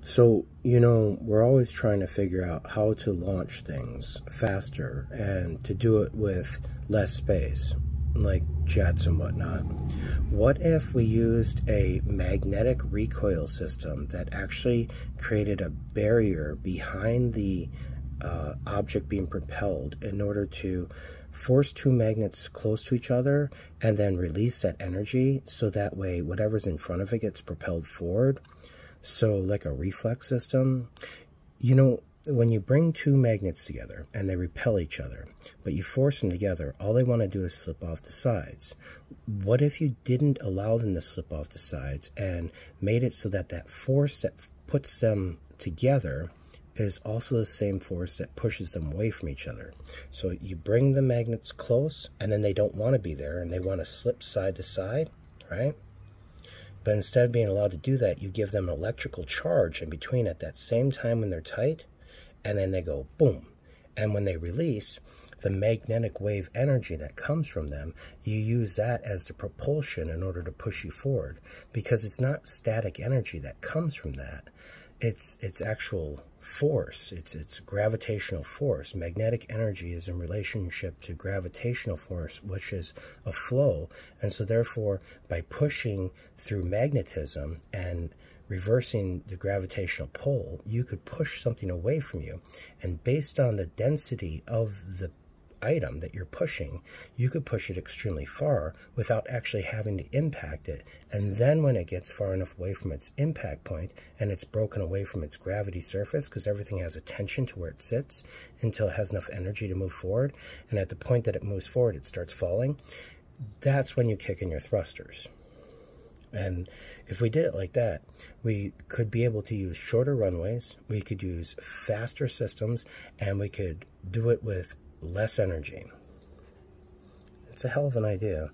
So, you know, we're always trying to figure out how to launch things faster and to do it with less space, like jets and whatnot. What if we used a magnetic recoil system that actually created a barrier behind the object being propelled in order to force two magnets close to each other and then release that energy so that way whatever's in front of it gets propelled forward? So like a reflex system. You know, when you bring two magnets together and they repel each other, but you force them together, all they want to do is slip off the sides. What if you didn't allow them to slip off the sides and made it so that that force that puts them together is also the same force that pushes them away from each other? So you bring the magnets close and then they don't want to be there and they want to slip side to side, right? But instead of being allowed to do that, you give them an electrical charge in between at that same time when they're tight, and then they go boom. And when they release, the magnetic wave energy that comes from them, you use that as the propulsion in order to push you forward. Because it's not static energy that comes from that. It's actual force. It's gravitational force. Magnetic energy is in relationship to gravitational force, which is a flow. And so therefore, by pushing through magnetism and reversing the gravitational pull, you could push something away from you. And based on the density of the item that you're pushing, you could push it extremely far without actually having to impact it. And then when it gets far enough away from its impact point and it's broken away from its gravity surface, because everything has a tension to where it sits until it has enough energy to move forward, and at the point that it moves forward it starts falling, that's when you kick in your thrusters. And if we did it like that, we could be able to use shorter runways, we could use faster systems, and we could do it with less energy. It's a hell of an idea.